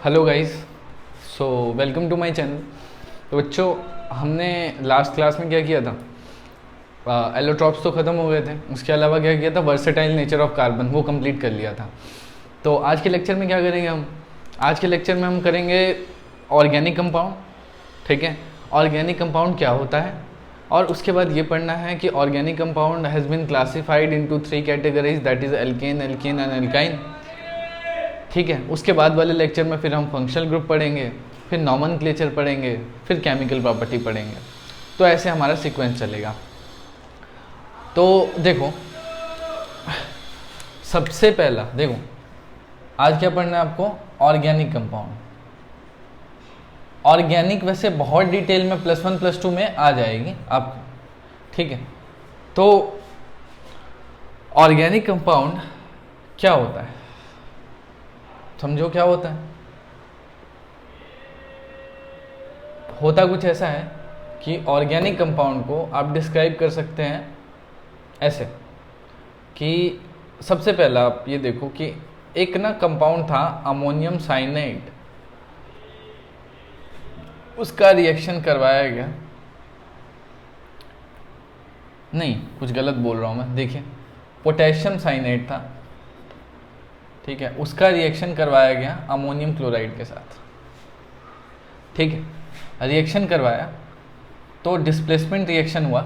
Hello guys, so welcome to my channel. तो बच्चों, हमने लास्ट क्लास में क्या किया था, एलोट्रॉप्स तो ख़त्म हो गए थे। उसके अलावा क्या किया था, वर्सेटाइल नेचर ऑफ कार्बन, वो कंप्लीट कर लिया था। तो आज के लेक्चर में क्या करेंगे हम? आज के लेक्चर में हम करेंगे ऑर्गेनिक कंपाउंड। ठीक है, ऑर्गेनिक कंपाउंड क्या होता है, और उसके बाद ये पढ़ना है कि organic compound has been classified into 3 categories, that is alkane, alkene and alkyne. ठीक है, उसके बाद वाले लेक्चर में फिर हम फंक्शनल ग्रुप पढ़ेंगे, फिर नॉमेनक्लेचर पढ़ेंगे, फिर केमिकल प्रॉपर्टी पढ़ेंगे। तो ऐसे हमारा सीक्वेंस चलेगा। तो देखो, सबसे पहला देखो, आज क्या पढ़ना है आपको? Organic compound. ऑर्गेनिक वैसे बहुत डिटेल में +1 +2 में आ जाएगी आप। ठीक है, तो ऑर्गेनिक कंपाउंड क्या होता है, समझो क्या होता है। होता कुछ ऐसा है कि ऑर्गेनिक कंपाउंड को आप डिस्क्राइब कर सकते हैं ऐसे कि सबसे पहला आप ये देखो कि एक ना कंपाउंड था अमोनियम साइनाइड, उसका रिएक्शन करवाया गया। नहीं, कुछ गलत बोल रहा हूँ मैं। देखिए, पोटेशियम साइनाइड था, ठीक है, उसका रिएक्शन करवाया गया अमोनियम क्लोराइड के साथ। ठीक है, रिएक्शन करवाया तो डिस्प्लेसमेंट रिएक्शन हुआ,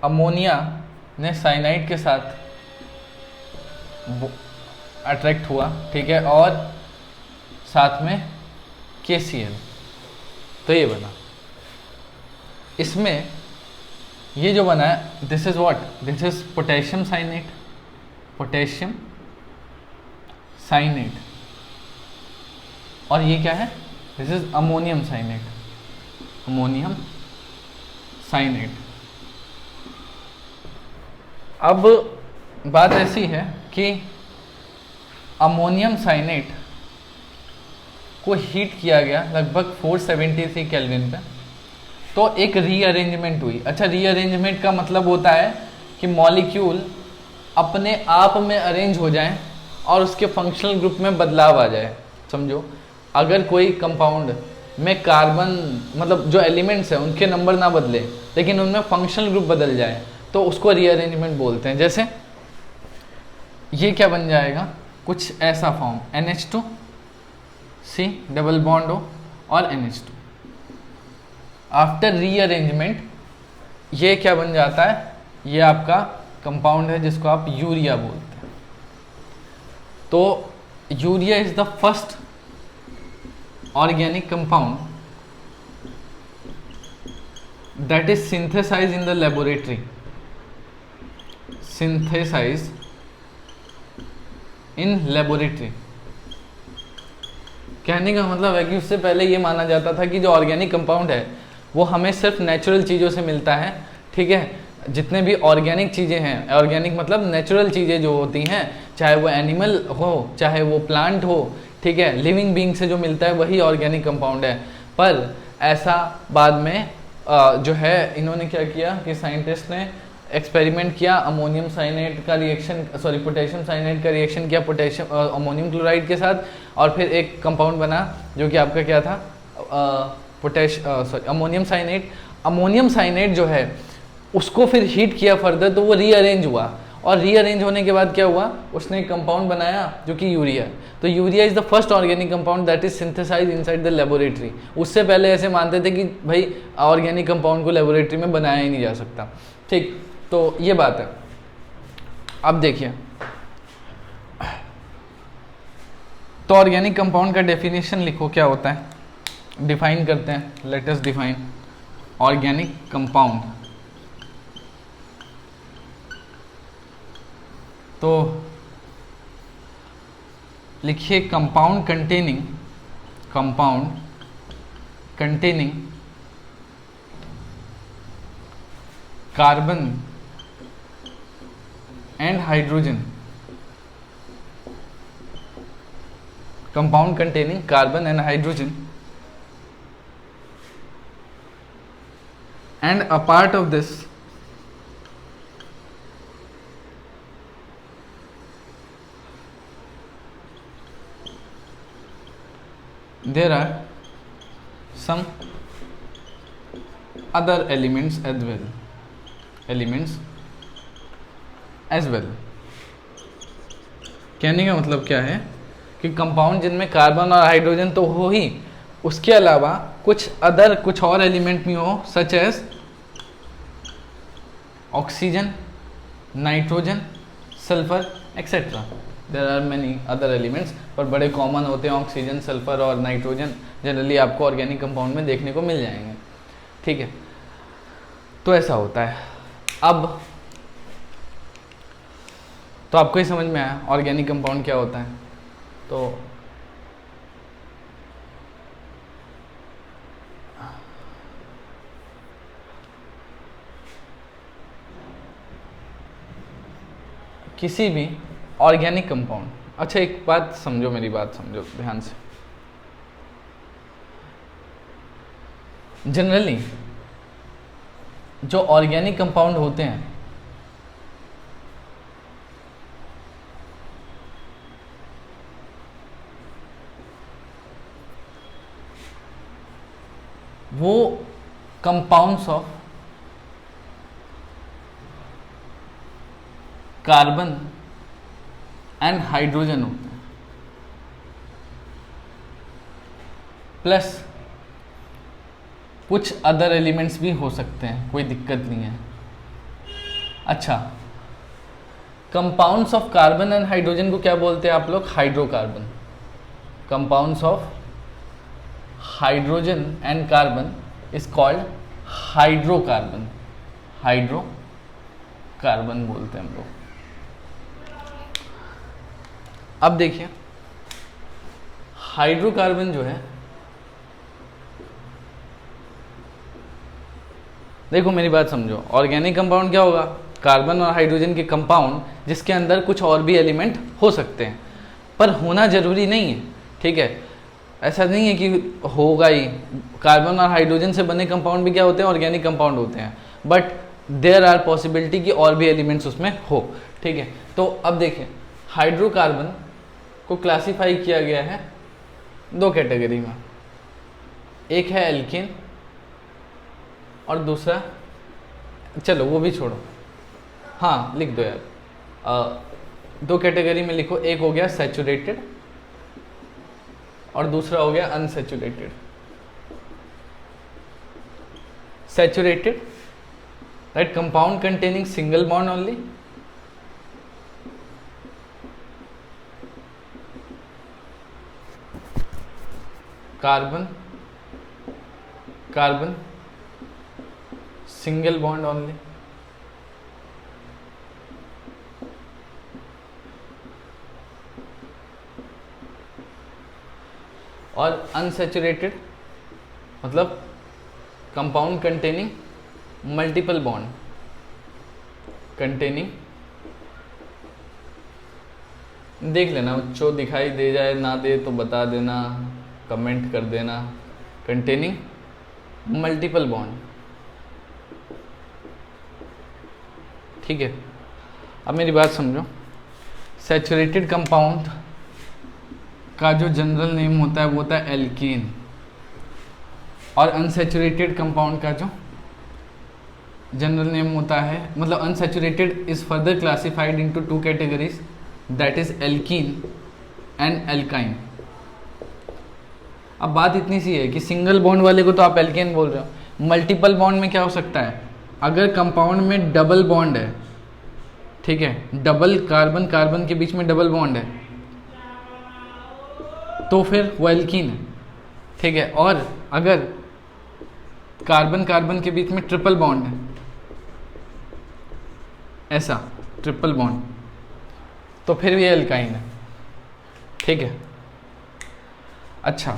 अमोनिया ने साइनाइड के साथ अट्रैक्ट हुआ, ठीक है, और साथ में KCl, तो ये बना। इसमें ये जो बना है, this is what, this is potassium cyanide, potassium cyanide, और ये क्या है, this is ammonium cyanide, ammonium cyanide. अब बात ऐसी है कि अमोनियम साइनाइड को हीट किया गया लगभग 473 केल्विन पे, तो एक रीअरेंजमेंट हुई। अच्छा, रीअरेंजमेंट का मतलब होता है कि मॉलिक्यूल अपने आप में अरेंज हो जाए और उसके फंक्शनल ग्रुप में बदलाव आ जाए। समझो, अगर कोई कंपाउंड में कार्बन मतलब जो एलिमेंट्स हैं उनके नंबर ना बदले, लेकिन उनमें फंक्शनल ग्रुप बदल जाए, तो उसको रीअरेंजमेंट बोलते हैं। जैसे ये क्या बन जाएगा, कुछ ऐसा फॉर्म, NH2C डबल बॉन्ड हो और NH2। आफ्टर रीअरेंजमेंट ये क्या बन जाता है, ये आपका कंपाउंड है जिसको आप यूरिया बोलते हैं। तो urea is the first organic compound that is synthesized in the laboratory, synthesized in laboratory। कहने का मतलब है कि उससे पहले ये माना जाता था कि जो ऑर्गेनिक कंपाउंड है वो हमें सिर्फ नेचुरल चीज़ों से मिलता है। ठीक है, जितने भी ऑर्गेनिक चीज़ें हैं, ऑर्गेनिक मतलब नेचुरल चीज़ें जो होती हैं, चाहे वो एनिमल हो चाहे वो प्लांट हो, ठीक है, लिविंग बीइंग से जो मिलता है वही ऑर्गेनिक कंपाउंड है। पर ऐसा बाद में जो है इन्होंने क्या किया कि साइंटिस्ट ने एक्सपेरिमेंट किया, अमोनियम साइनाइड का रिएक्शन, सॉरी पोटेशियम साइनाइड का रिएक्शन किया पोटेशियम अमोनियम क्लोराइड के साथ, और फिर एक कंपाउंड बना जो कि आपका क्या था, अमोनियम साइनाइड। अमोनियम साइनाइड जो है उसको फिर हीट किया फर्दर, तो वो रीअरेंज हुआ, और रीअरेंज होने के बाद क्या हुआ, उसने एक कंपाउंड बनाया जो कि यूरिया। तो urea is the first organic compound that is synthesized inside the laboratory. उससे पहले ऐसे मानते थे कि भाई ऑर्गेनिक कंपाउंड को लेबोरेटरी में बनाया ही नहीं जा सकता। ठीक, तो ये बात है। अब देखिए, तो ऑर्गेनिक कंपाउंड का डेफिनेशन लिखो, क्या होता है, डिफाइन करते हैं। Let us define organic compound. तो लिखिए compound containing carbon and hydrogen, compound containing carbon and hydrogen, and a part of this there are some other elements as well. कहने का मतलब क्या है कि कंपाउंड जिनमें कार्बन और हाइड्रोजन तो हो ही, उसके अलावा कुछ और एलिमेंट भी हो, such as oxygen, nitrogen, sulphur etcetera. There are many other elements, पर बड़े कॉमन होते हैं ऑक्सीजन, सल्फर और नाइट्रोजन। जनरली आपको ऑर्गेनिक कंपाउंड में देखने को मिल जाएंगे, ठीक है। तो ऐसा होता है। अब तो आपको ही समझ में आया ऑर्गेनिक कंपाउंड क्या होता है। तो किसी भी ऑर्गेनिक कंपाउंड, अच्छा एक बात समझो, मेरी बात समझो ध्यान से। जनरली जो ऑर्गेनिक कंपाउंड होते हैं वो compounds of carbon and hydrogen होते हैं, प्लस कुछ अदर एलिमेंट्स भी हो सकते हैं, कोई दिक्कत नहीं है। अच्छा, compounds of carbon and hydrogen को क्या बोलते हैं आप लोग? Hydrocarbon. Compounds of hydrogen and carbon is called hydrocarbon. Hydrocarbon बोलते हैं हम लोग। अब देखिए, हाइड्रोकार्बन जो है, देखो मेरी बात समझो, ऑर्गेनिक कंपाउंड क्या होगा? कार्बन और हाइड्रोजन के कंपाउंड जिसके अंदर कुछ और भी एलिमेंट हो सकते हैं, पर होना जरूरी नहीं है, ठीक है। ऐसा नहीं है कि होगा ही। कार्बन और हाइड्रोजन से बने कंपाउंड भी क्या होते हैं? ऑर्गेनिक कंपाउंड होते हैं, बट देयर आर पॉसिबिलिटी कि और भी एलिमेंट्स उसमें हो, ठीक है। तो अब देखिए, हाइड्रोकार्बन को क्लासिफाई किया गया है दो कैटेगरी में, एक है एल्कीन और दूसरा, चलो वो भी छोड़ो, हाँ लिख दो यार, दो कैटेगरी में लिखो, एक हो गया सैचुरेटेड और दूसरा हो गया unsaturated. Saturated, that compound containing single bond only, carbon carbon single bond only, और अनसैचुरेटेड मतलब compound containing multiple bond, containing, देख लेना, जो दिखाई दे जाए ना दे तो बता देना, कमेंट कर देना, कंटेनिंग मल्टीपल बॉन्ड, ठीक है। अब मेरी बात समझो, सैचुरेटेड कंपाउंड का जो जनरल नेम होता है वो होता है एल्कीन, और अनसैचुरेटेड कंपाउंड का जो जनरल नेम होता है, मतलब unsaturated is further classified into two categories, that is alkene and alkyne. अब बात इतनी सी है कि सिंगल बॉन्ड वाले को तो आप एल्केन बोल रहे हो, मल्टीपल बॉन्ड में क्या हो सकता है? अगर कंपाउंड में डबल बॉन्ड है, ठीक है, डबल कार्बन कार्बन के बीच में डबल बॉन्ड है, तो फिर वो एल्कीन है, ठीक है। और अगर कार्बन कार्बन के बीच में ट्रिपल बॉन्ड है, ऐसा ट्रिपल बॉन्ड, तो फिर भी एल्काइन है, ठीक है। अच्छा,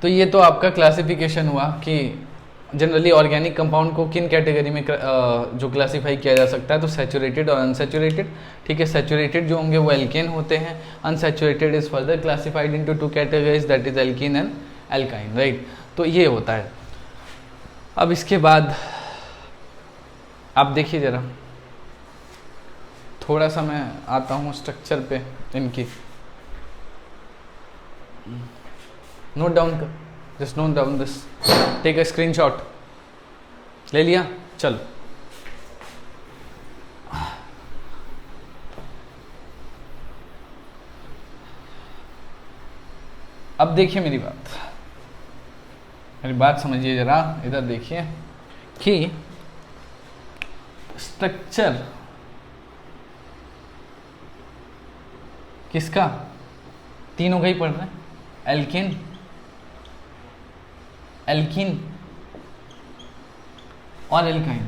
तो ये तो आपका क्लासिफिकेशन हुआ कि जनरली ऑर्गेनिक कंपाउंड को किन कैटेगरी में जो क्लासिफाई किया जा सकता है, तो सैचुरेटेड और अनसैचुरेटेड, ठीक है। सैचुरेटेड जो होंगे वो एल्केन होते हैं, unsaturated is further classified into two categories, that is alkene and alkyne, right. तो ये होता है। अब इसके बाद आप देखिए ज़रा, थोड़ा सा मैं आता हूँ स्ट्रक्चर पे इनकी। नोट डाउन कर, just note down this, take a screenshot. ले लिया? चलो अब देखिए मेरी बात समझिए जरा, इधर देखिए कि स्ट्रक्चर किसका, तीनों का ही पढ़ रहे हैं, एल्केन, एल्कीन और एल्काइन।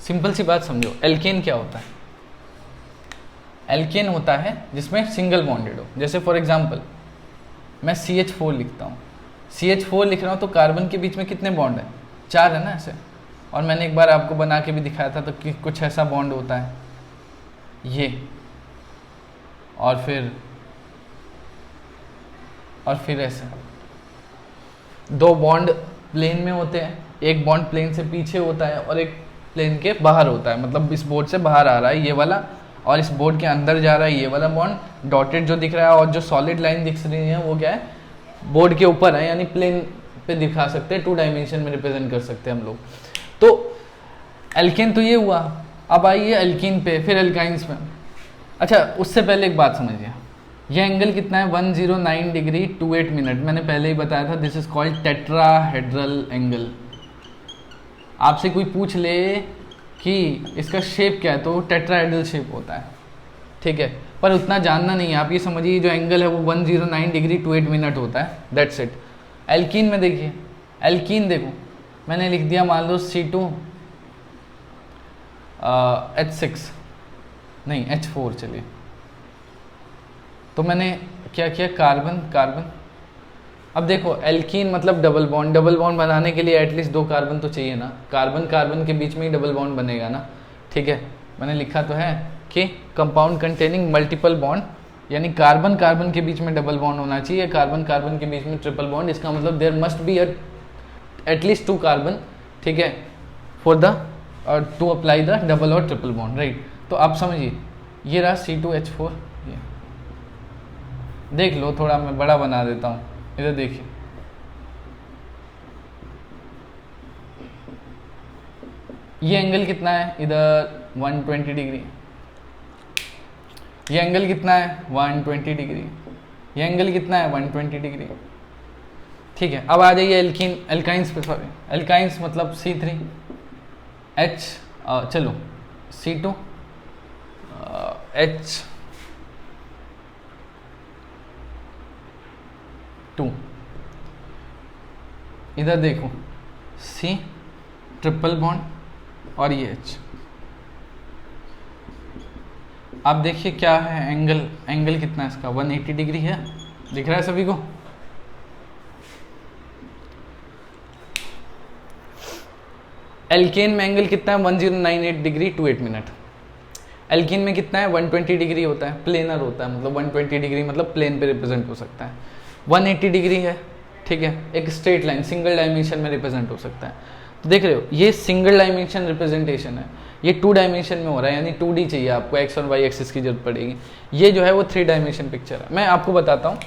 सिंपल सी बात समझो, एल्केन क्या होता है? एल्केन होता है जिसमें सिंगल बॉन्डेड हो। जैसे फॉर एग्जांपल मैं CH4 लिखता हूँ, CH4 लिख रहा हूँ तो कार्बन के बीच में कितने बॉन्ड है? 4 है ना ऐसे। और मैंने एक बार आपको बना के भी दिखाया था, तो कुछ ऐसा बॉन्ड होता है ये, और फिर ऐसे 2 बॉन्ड प्लेन में होते हैं, एक बॉन्ड प्लेन से पीछे होता है और एक प्लेन के बाहर होता है, मतलब इस बोर्ड से बाहर आ रहा है ये वाला, और इस बोर्ड के अंदर जा रहा है ये वाला बॉन्ड। डॉटेड जो दिख रहा है और जो सॉलिड लाइन दिख रही है वो क्या है? बोर्ड के ऊपर है, यानी प्लेन पे दिखा सकते हैं, 2 डायमेंशन में रिप्रेजेंट कर सकते हैं हम लोग। तो एल्केन तो ये हुआ। अब आइए एल्कीन पे, फिर एल्काइंस में। अच्छा उससे पहले एक बात समझिए, ये एंगल कितना है? 109 डिग्री 28 मिनट। मैंने पहले ही बताया था, this is called tetrahedral angle. आपसे कोई पूछ ले कि इसका शेप क्या है, तो टेट्राहेड्रल शेप होता है, ठीक है, पर उतना जानना नहीं है। आप ये समझिए जो एंगल है वो 109 डिग्री 28 मिनट होता है, दैट्स इट। एल्कीन में देखिए, एल्कीन देखो मैंने लिख दिया मान लो H6 नहीं H4 चलिए, तो मैंने क्या किया? कार्बन। अब देखो एल्कीन मतलब डबल बॉन्ड, डबल बॉन्ड बनाने के लिए एटलीस्ट 2 कार्बन तो चाहिए ना, कार्बन के बीच में ही डबल बॉन्ड बनेगा ना, ठीक है। मैंने लिखा तो है कि कंपाउंड कंटेनिंग मल्टीपल बॉन्ड, यानी कार्बन के बीच में डबल बॉन्ड होना चाहिए, कार्बन के बीच में ट्रिपल बॉन्ड। इसका मतलब there must be at least 2 carbon, ठीक है, for the to apply the double और ट्रिपल बॉन्ड, राइट। तो आप समझिए ये रहा C2H4, ये देख लो, थोड़ा मैं बड़ा बना देता हूँ, इधर देखिए, ये एंगल कितना है? इधर 120 डिग्री। ये एंगल कितना है? 120 डिग्री। ये एंगल कितना है? 120 डिग्री, ठीक है। अब आ जाइए एल्काइंस पे, सॉरी एल्काइंस मतलब C3H, चलो C2H2, इधर देखो C ट्रिपल बॉन्ड और ये H। आप देखिए क्या है एंगल कितना है इसका? 180 डिग्री है, दिख रहा है सभी को? एल्केन में एंगल कितना है? 1098 डिग्री 28 मिनट। एल्कीन में कितना है? 120 डिग्री होता है, प्लेनर होता है, मतलब 120 डिग्री मतलब प्लेन पे रिप्रेजेंट हो सकता है। 180 डिग्री है, ठीक है, एक स्ट्रेट लाइन सिंगल डायमेंशन में रिप्रेजेंट हो सकता है। तो देख रहे हो ये सिंगल डायमेंशन रिप्रेजेंटेशन है, ये 2 डायमेंशन में हो रहा है, यानी 2D चाहिए आपको, एक्स और वाई एक्सिस की जरूरत पड़ेगी। ये जो है वो 3 डायमेंशन पिक्चर है। मैं आपको बताता हूँ,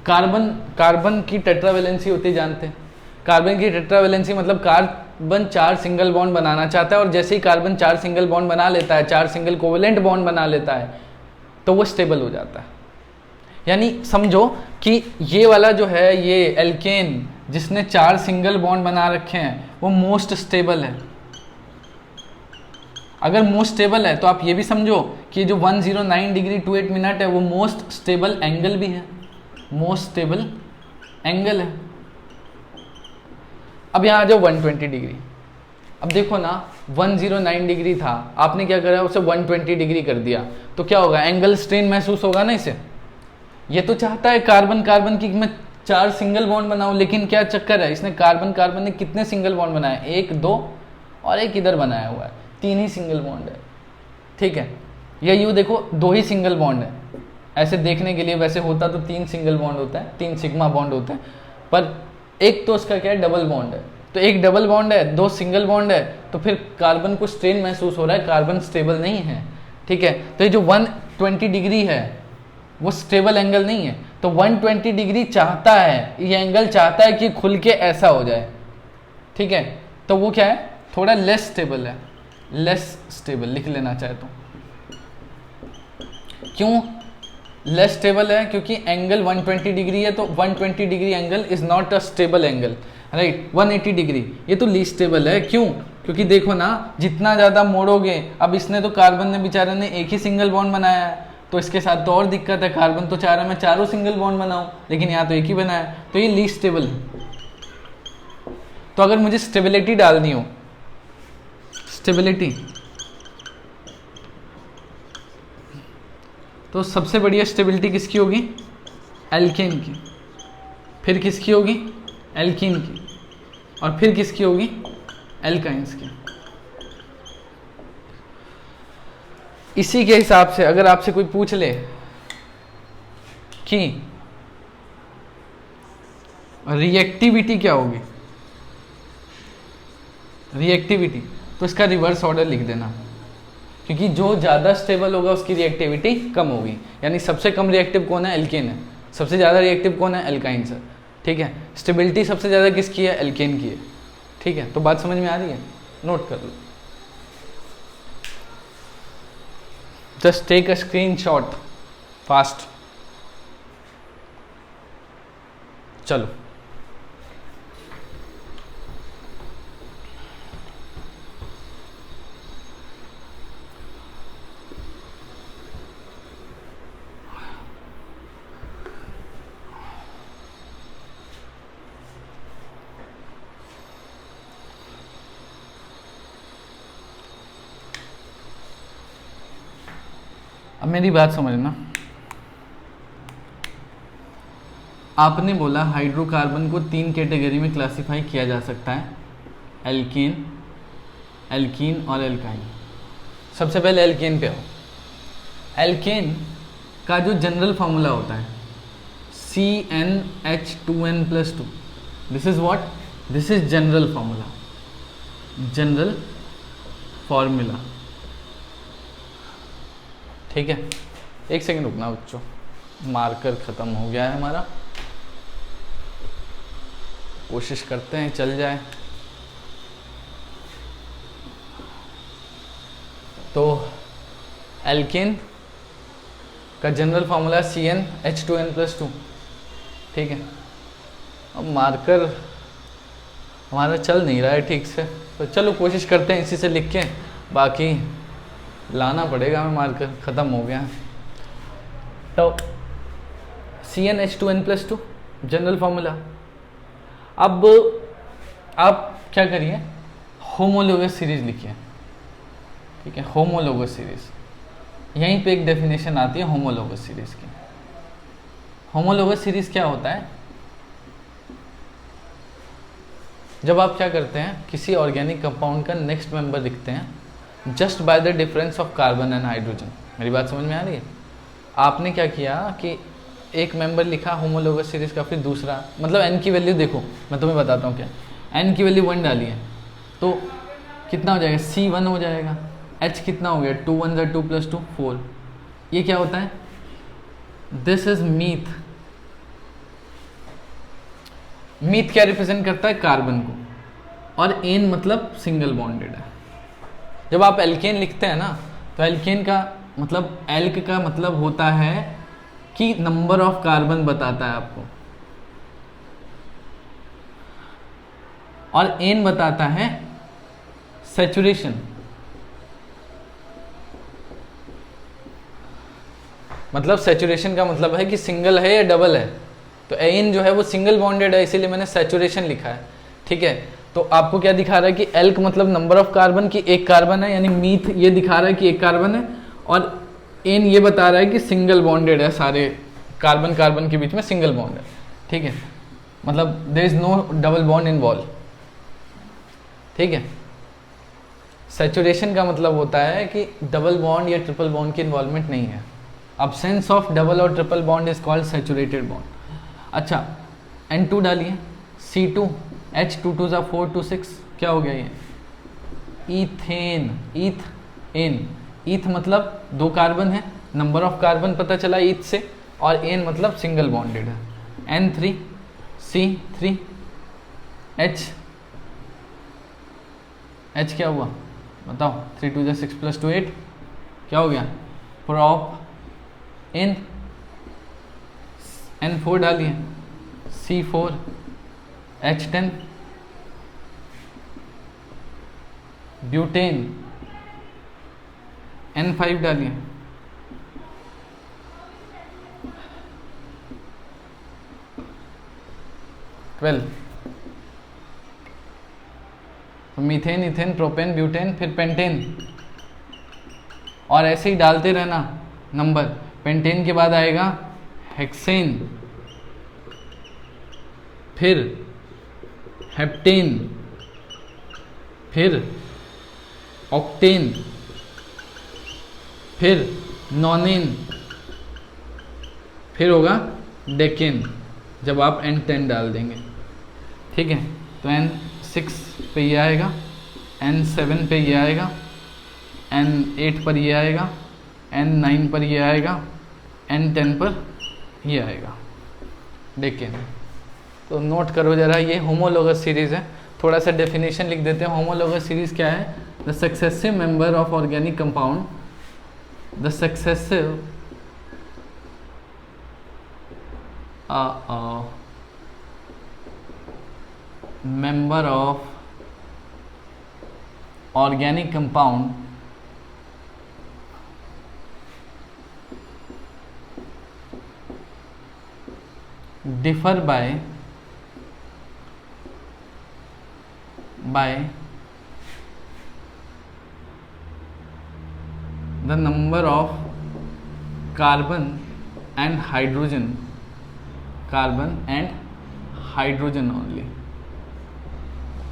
कार्बन की टेट्रावेलेंसी होती है, जानते हैं? कार्बन की टेट्रावेलेंसी मतलब कार्बन 4 सिंगल बॉन्ड बनाना चाहता है, और जैसे ही कार्बन 4 सिंगल बॉन्ड बना लेता है, 4 सिंगल कोवेलेंट बॉन्ड बना लेता है, तो वो स्टेबल हो जाता है। यानी समझो कि ये वाला जो है, ये एल्केन जिसने 4 सिंगल बॉन्ड बना रखे हैं, वो मोस्ट स्टेबल है। अगर मोस्ट स्टेबल है तो आप ये भी समझो कि जो 109 डिग्री 28 मिनट है वो मोस्ट स्टेबल एंगल भी है, मोस्ट स्टेबल एंगल है। अब यहाँ आ जाओ 120 डिग्री। अब देखो ना 109 डिग्री था, आपने क्या करा, उसे 120 डिग्री कर दिया, तो क्या होगा? एंगल स्ट्रेन महसूस होगा ना इसे। ये तो चाहता है कार्बन की मैं 4 सिंगल बॉन्ड बनाऊं, लेकिन क्या चक्कर है, इसने कार्बन ने कितने सिंगल बॉन्ड बनाए? 1, 2 और एक इधर बनाया हुआ है, 3 ही सिंगल बॉन्ड है, ठीक है। या यूँ देखो 2 ही सिंगल बॉन्ड है, ऐसे देखने के लिए, वैसे होता तो 3 सिंगल बॉन्ड होता है, 3 सिग्मा बॉन्ड होते हैं, पर एक तो उसका क्या है, डबल बॉन्ड है। तो एक डबल बॉन्ड है, 2 सिंगल बॉन्ड है, तो फिर कार्बन को स्ट्रेन महसूस हो रहा है, कार्बन स्टेबल नहीं है, ठीक है। तो ये जो 120 डिग्री है, वो स्टेबल एंगल नहीं है। तो 120 डिग्री चाहता है, ये एंगल चाहता है कि खुल के ऐसा हो जाए, ठीक है। तो वो क्या है, थोड़ा लेस स्टेबल है, लेस स्टेबल लिख लेना चाहे तो। क्यों लेस स्टेबल है? क्योंकि एंगल 120 डिग्री है, तो 120 degree angle is not a stable angle, right. 180 degree ये तो लीस्ट स्टेबल है। क्यों? क्योंकि देखो ना, जितना ज़्यादा मोड़ोगे, अब इसने तो कार्बन ने बेचारे ने एक ही सिंगल बॉन्ड बनाया है, तो इसके साथ तो और दिक्कत है, कार्बन तो चाह रहा है मैं चारों सिंगल बॉन्ड बनाऊं, लेकिन यहाँ तो एक ही बनाया है, तो ये लीस्ट स्टेबल है। तो अगर मुझे स्टेबिलिटी डालनी हो, स्टेबिलिटी, तो सबसे बढ़िया स्टेबिलिटी किसकी होगी? एल्केन की। फिर किसकी होगी? एल्कीन की। और फिर किसकी होगी? एल्काइंस की। इसी के हिसाब से अगर आपसे कोई पूछ ले कि रिएक्टिविटी क्या होगी, रिएक्टिविटी, तो इसका रिवर्स ऑर्डर लिख देना, क्योंकि जो ज़्यादा स्टेबल होगा उसकी रिएक्टिविटी कम होगी। यानी सबसे कम रिएक्टिव कौन है? एल्केन है। सबसे ज़्यादा रिएक्टिव कौन है? एल्काइंस है, ठीक है। स्टेबिलिटी सबसे ज़्यादा किसकी है? एल्केन की है, ठीक है। तो बात समझ में आ रही है? नोट कर लो, just take a screenshot fast. चलो अब मेरी बात समझना। आपने बोला हाइड्रोकार्बन को 3 कैटेगरी में क्लासिफाई किया जा सकता है, एल्कीन, एल्कीन और एल्काइन। सबसे पहले एल्केन पे आओ। एल्केन का जो जनरल फार्मूला होता है CnH2n+2, this is what? This is general formula, general formula, ठीक है। एक सेकंड रुकना बच्चों, मार्कर ख़त्म हो गया है हमारा, कोशिश करते हैं चल जाए। तो एल्केन का जनरल फार्मूला CnH2n+2, ठीक है। अब मार्कर हमारा चल नहीं रहा है ठीक से, तो चलो कोशिश करते हैं इसी से लिख के, बाकी लाना पड़ेगा, हमें मार्कर ख़त्म हो गया। तो CnH2n+2 जनरल फार्मूला। अब आप क्या करिए, होमोलोगस सीरीज लिखिए, ठीक है। होमोलोगस सीरीज, यहीं पे एक डेफिनेशन आती है होमोलोगस सीरीज की। होमोलोगस सीरीज क्या होता है? जब आप क्या करते हैं, किसी ऑर्गेनिक कंपाउंड का नेक्स्ट मेंबर लिखते हैं just by the difference of carbon and hydrogen. मेरी बात समझ में आ रही है? आपने क्या किया कि एक मेंबर लिखा होमोलोगस सीरीज का, फिर दूसरा, मतलब n की वैल्यू देखो, मैं तुम्हें बताता हूँ क्या। n की वैल्यू 1 डाली है तो कितना हो जाएगा? C1 हो जाएगा। H कितना हो गया? 2 1 2 + 2 4। ये क्या होता है? This is myth. मीथ क्या रिप्रेजेंट करता है? कार्बन को। और एन मतलब सिंगल बॉन्डेड है। जब आप एल्केन लिखते हैं ना, तो एल्केन का मतलब, एल्क का मतलब होता है कि नंबर ऑफ कार्बन बताता है आपको, और एन बताता है सैचुरेशन। मतलब सैचुरेशन का मतलब है कि सिंगल है या डबल है। तो एन जो है वो सिंगल बॉन्डेड है, इसीलिए मैंने सैचुरेशन लिखा है, ठीक है। तो आपको क्या दिखा रहा है कि एल्क मतलब नंबर ऑफ कार्बन की एक कार्बन है, यानी मीथ ये दिखा रहा है कि एक कार्बन है, और एन ये बता रहा है कि सिंगल बॉन्डेड है, सारे कार्बन कार्बन के बीच में सिंगल बॉन्ड है, ठीक है। मतलब there is no double bond involve, ठीक है। सैचुरेशन का मतलब होता है कि डबल बॉन्ड या ट्रिपल बॉन्ड की इन्वॉल्वमेंट नहीं है। अब्सेंस ऑफ डबल और triple bond is called saturated bond. अच्छा, N2 डालिए, C2 H2 = 4 2 6, क्या हो गया ये? Ethane, ईथ N. ईथ मतलब 2 कार्बन है, नंबर ऑफ कार्बन पता चला ईथ से, और एन मतलब सिंगल बॉन्डेड है। N3 C3 H H क्या हुआ बताओ, 3 2 6 + 2 8 क्या हो गया, प्रोप इन N4 डालिए C4 H10 ब्यूटेन N5 डालिए तो मीथेन इथेन प्रोपेन ब्यूटेन फिर पेंटेन, और ऐसे ही डालते रहना नंबर। पेंटेन के बाद आएगा हेक्सेन, फिर हेप्टेन, फिर ऑक्टेन, फिर नॉनेन, फिर होगा डेकेन जब आप N10 डाल देंगे। ठीक है, तो N6 पे ये आएगा, N7 पे ये आएगा, N8 पर ये आएगा, N9 पर ये आएगा, N10 पर ये आएगा डेकेन। तो नोट करो जरा, ये होमोलोगस सीरीज है। थोड़ा सा डेफिनेशन लिख देते हैं। होमोलोगस सीरीज क्या है? The successive member of organic compound, the successive member of organic compound differ by the number of carbon and hydrogen only.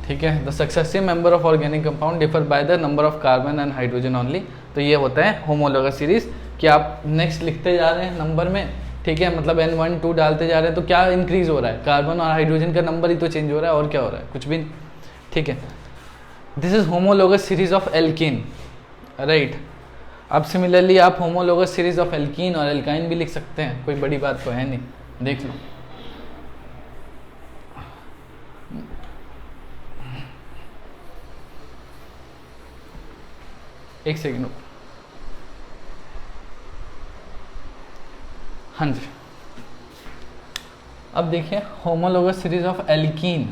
ठीक है, the successive member of organic compound differ by the number of carbon and hydrogen only. तो ये होता है homologous series कि आप next लिखते जा रहे हैं नंबर में, ठीक है, मतलब N1 2 डालते जा रहे हैं तो क्या इंक्रीज हो रहा है, कार्बन और हाइड्रोजन का नंबर ही तो चेंज हो रहा है, और क्या हो रहा है, कुछ भी नहीं। ठीक है, this is homologous series of alkene, right. अब सिमिलरली आप होमोलोगस सीरीज ऑफ एल्कीन और एल्काइन भी लिख सकते हैं, कोई बड़ी बात तो है नहीं, देख लो। एक सेकेंड, हाँ जी। अब देखिए homologous series of alkene,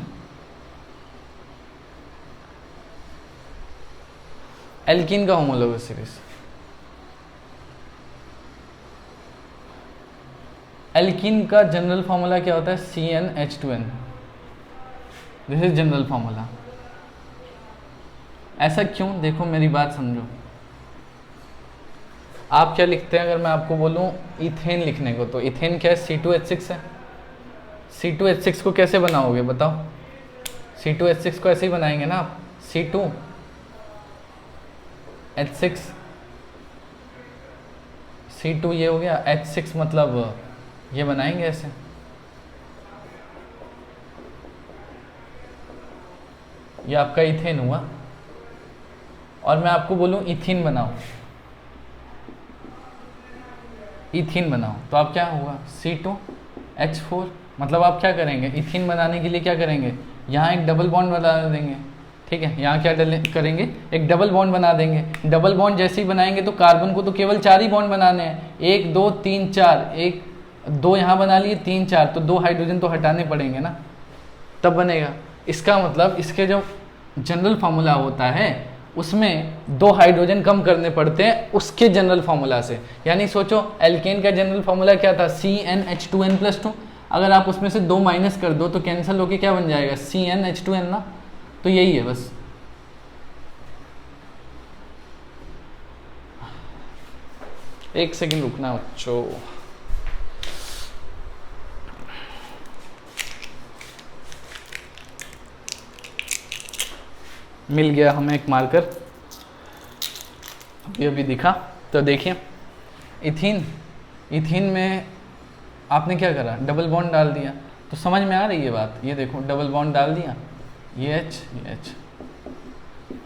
alkene का होमोलोगस सीरीज, एल्कीन का जनरल फॉर्मूला क्या होता है? CnH2n, this is general formula. ऐसा क्यों? देखो मेरी बात समझो। आप क्या लिखते हैं अगर मैं आपको बोलूं इथेन लिखने को, तो इथेन क्या है? C2H6 है। C2H6 को कैसे बनाओगे बताओ? C2H6 को ऐसे ही बनाएंगे ना आप, C2H6, C2 ये हो गया, H6 मतलब ये बनाएंगे ऐसे, ये आपका इथेन हुआ। और मैं आपको बोलूं इथीन बनाओ, इथीन बनाओ, तो आप क्या होगा? C2H4, मतलब आप क्या करेंगे? इथीन बनाने के लिए क्या करेंगे? यहाँ एक डबल बॉन्ड बना देंगे, ठीक है। यहाँ क्या करेंगे? एक डबल बॉन्ड बना देंगे। डबल बॉन्ड जैसे ही बनाएंगे तो कार्बन को तो केवल 4 ही बॉन्ड बनाने हैं, 1 2 3 4, 1 2 यहाँ बना लिए, 3 4, तो 2 हाइड्रोजन तो हटाने पड़ेंगे ना, तब बनेगा। इसका मतलब इसके जो जनरल फार्मूला होता है उसमें 2 हाइड्रोजन कम करने पड़ते हैं उसके जनरल फार्मूला से। यानी सोचो एल्केन का जनरल फार्मूला क्या था? CnH2n+2। अगर आप उसमें से 2 माइनस कर दो तो कैंसिल होके क्या बन जाएगा? CnH2n ना। तो यही है बस। एक सेकंड रुकना बच्चों। मिल गया हमें एक मार्कर, अभी दिखा। तो देखिए इथीन में आपने क्या करा? डबल बॉन्ड डाल दिया। तो समझ में आ रही है बात? ये देखो डबल बॉन्ड डाल दिया, ये H।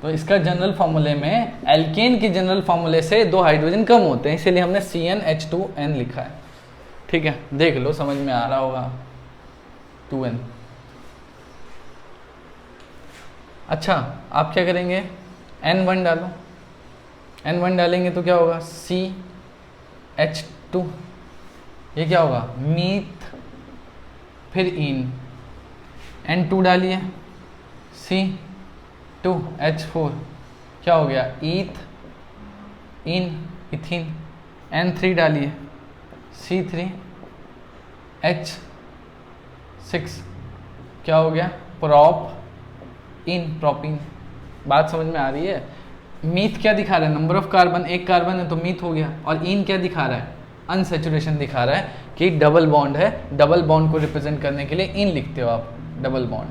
तो इसका जनरल फार्मूले में एल्केन के जनरल फार्मूले से 2 हाइड्रोजन कम होते हैं, इसीलिए हमने CnH2n लिखा है, ठीक है, देख लो समझ में आ रहा होगा। 2n। अच्छा, आप क्या करेंगे, n1 डालो। n1 डालेंगे तो क्या होगा, CH2, ये क्या होगा, मीथ, फिर इन। n2 डालिए, C2H4, क्या हो गया, ईथ, इन, इथिन। n3 डालिए, C3H6, क्या हो गया, प्रोप, इन, प्रोपिन। बात समझ में आ रही है। मीथ क्या दिखा रहा है, नंबर ऑफ कार्बन, एक कार्बन है तो मीथ हो गया। और इन क्या दिखा रहा है, अनसेचुरेशन दिखा रहा है कि डबल बॉन्ड है। डबल बॉन्ड को रिप्रेजेंट करने के लिए इन लिखते हो आप, डबल बॉन्ड।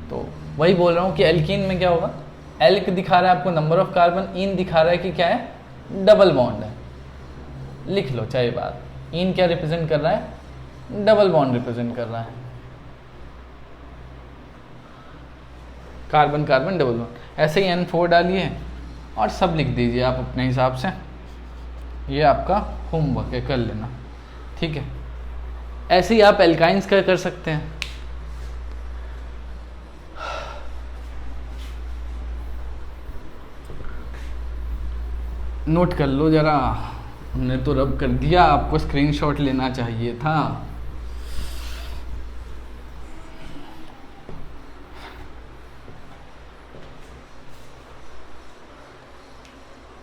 तो वही बोल रहा हूँ कि एल्कीन में क्या होगा, एल्क दिखा रहा है आपको नंबर ऑफ कार्बन, इन दिखा रहा है कि क्या है, डबल बॉन्ड है। लिख लो चाहे बात। इन क्या रिप्रेजेंट कर रहा है, डबल बॉन्ड रिप्रेजेंट कर रहा है। Carbon carbon double bond. ऐसे ही N4 डालिए और सब लिख दीजिए आप अपने हिसाब से। ये आपका होमवर्क है, कर लेना, ठीक है। ऐसे ही आप एल्काइंस का कर सकते हैं। नोट कर लो जरा, हमने तो रब कर दिया, आपको स्क्रीनशॉट लेना चाहिए था।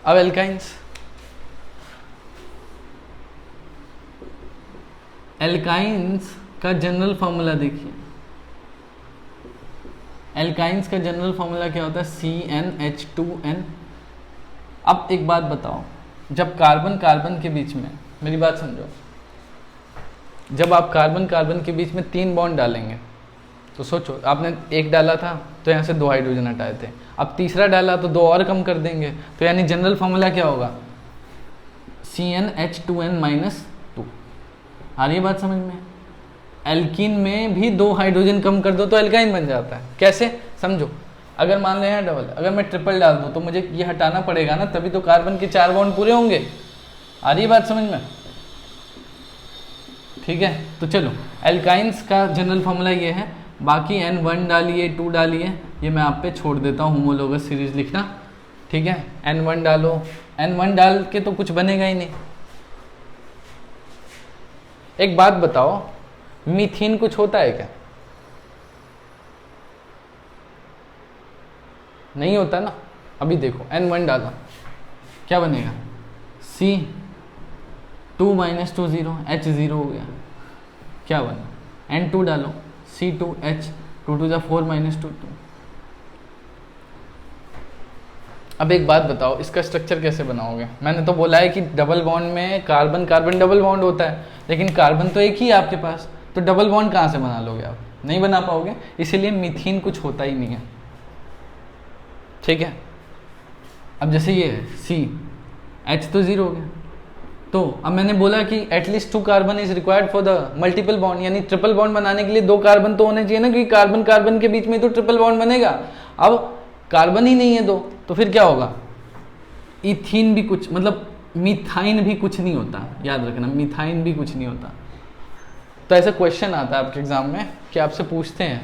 अब एल्काइंस, एल्काइंस का जनरल फॉर्मूला देखिए। एल्काइंस का जनरल फॉर्मूला क्या होता है, CnH2n। अब एक बात बताओ, जब कार्बन कार्बन के बीच में, मेरी बात समझो, जब आप कार्बन कार्बन के बीच में 3 बॉन्ड डालेंगे तो सोचो, आपने एक डाला था तो यहाँ से 2 हाइड्रोजन हटाए थे, अब तीसरा डाला तो 2 और कम कर देंगे, तो यानी जनरल फॉर्मूला क्या होगा, CnH2n-2। आ रही है बात समझ में। एल्कीन में भी 2 हाइड्रोजन कम कर दो तो एल्काइन बन जाता है। कैसे, समझो। अगर मान लें यहाँ डबल, अगर मैं ट्रिपल डाल दूँ तो मुझे ये हटाना पड़ेगा ना, तभी तो कार्बन के 4 बॉन्ड पूरे होंगे। आ रही है बात समझ में, ठीक है। तो चलो, एल्काइंस का जनरल फॉर्मूला ये है। बाकी N1 डालिए, 2 डालिए, ये मैं आप पे छोड़ देता हूँ, होमोलोगस सीरीज लिखना, ठीक है। N1 डालो, N1 डाल के तो कुछ बनेगा ही नहीं। एक बात बताओ, मीथेन कुछ होता है क्या, नहीं होता ना। अभी देखो, N1 डाला, क्या बनेगा, C2-2 0, H0 हो गया, क्या बना। N2 डालो, C2H, 2 2 4 -2 2। अब एक बात बताओ, इसका स्ट्रक्चर कैसे बनाओगे। मैंने तो बोला है कि डबल बॉन्ड में कार्बन कार्बन डबल बॉन्ड होता है, लेकिन कार्बन तो एक ही है आपके पास, तो डबल बॉन्ड कहाँ से बना लोगे आप, नहीं बना पाओगे। इसीलिए मीथेन कुछ होता ही नहीं है, ठीक है। अब जैसे ये है CH तो 0 हो गया, तो अब मैंने बोला कि at least 2 carbon is required for the multiple bond, यानी ट्रिपल बॉन्ड बनाने के लिए 2 कार्बन तो होने चाहिए ना, क्योंकि कार्बन कार्बन के बीच में तो ट्रिपल बॉन्ड बनेगा। अब कार्बन ही नहीं है 2, तो फिर क्या होगा, इथीन भी कुछ, मतलब मिथाइन भी कुछ नहीं होता, याद रखना, मिथाइन भी कुछ नहीं होता। तो ऐसा क्वेश्चन आता है आपके एग्जाम में कि आपसे पूछते हैं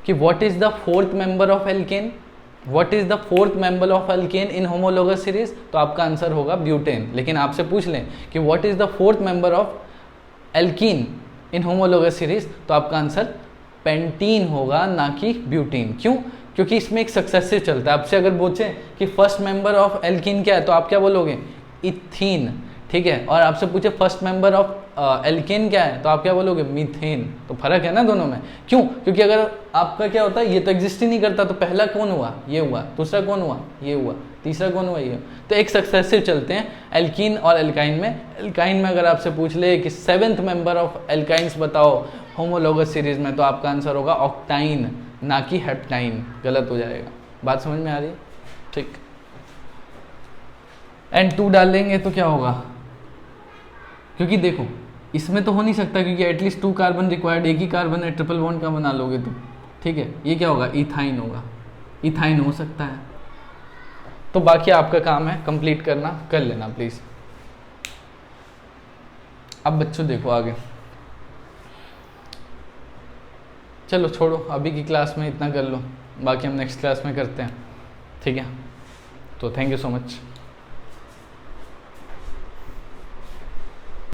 कि what is the 4th member of alkene, what is the 4th member of alkene in homologous series, तो आपका आंसर होगा ब्यूटेन। लेकिन आपसे पूछ लें कि what is the 4th member of alkene in homologous series, तो आपका आंसर पेंटीन होगा, ना कि ब्यूटीन। क्यों, क्योंकि इसमें एक सक्सेसिव चलता है। आपसे अगर पूछे कि फर्स्ट मेंबर ऑफ एल्कीन क्या है, तो आप क्या बोलोगे, इथीन, ठीक है। और आपसे पूछे फर्स्ट मेंबर ऑफ एल्केन क्या है, तो आप क्या बोलोगे, मीथेन। तो फर्क है ना दोनों में। क्यों, क्योंकि अगर आपका क्या होता है, ये तो एग्जिस्ट ही नहीं करता, तो पहला कौन हुआ, ये हुआ, दूसरा कौन हुआ, ये हुआ, तीसरा कौन हुआ, ये हुआ। तो एक सक्सेसिव चलते हैं एल्कीन और एल्काइन में। एल्काइन में अगर आपसे पूछ ले कि 7th मेंबर ऑफ एल्काइंस बताओ होमोलोगस सीरीज में, तो आपका आंसर होगा ऑक्टाइन, ना कि हेप्टाइन। गलत हो जाएगा। बात समझ में आ रही है, ठीक। N2 डालेंगे तो क्या होगा, क्योंकि देखो इसमें तो हो नहीं सकता, क्योंकि एटलीस्ट 2 कार्बन रिक्वायर्ड, एक ही कार्बन है, ट्रिपल बॉन्ड का बना लोगे तुम, ठीक है। ये क्या होगा, इथाइन होगा, इथाइन हो सकता है। तो बाकी आपका काम है कंप्लीट करना, कर लेना प्लीज। अब बच्चों देखो आगे, चलो छोड़ो, अभी की क्लास में इतना कर लो, बाकी हम नेक्स्ट क्लास में करते हैं, ठीक है। तो थैंक यू सो मच।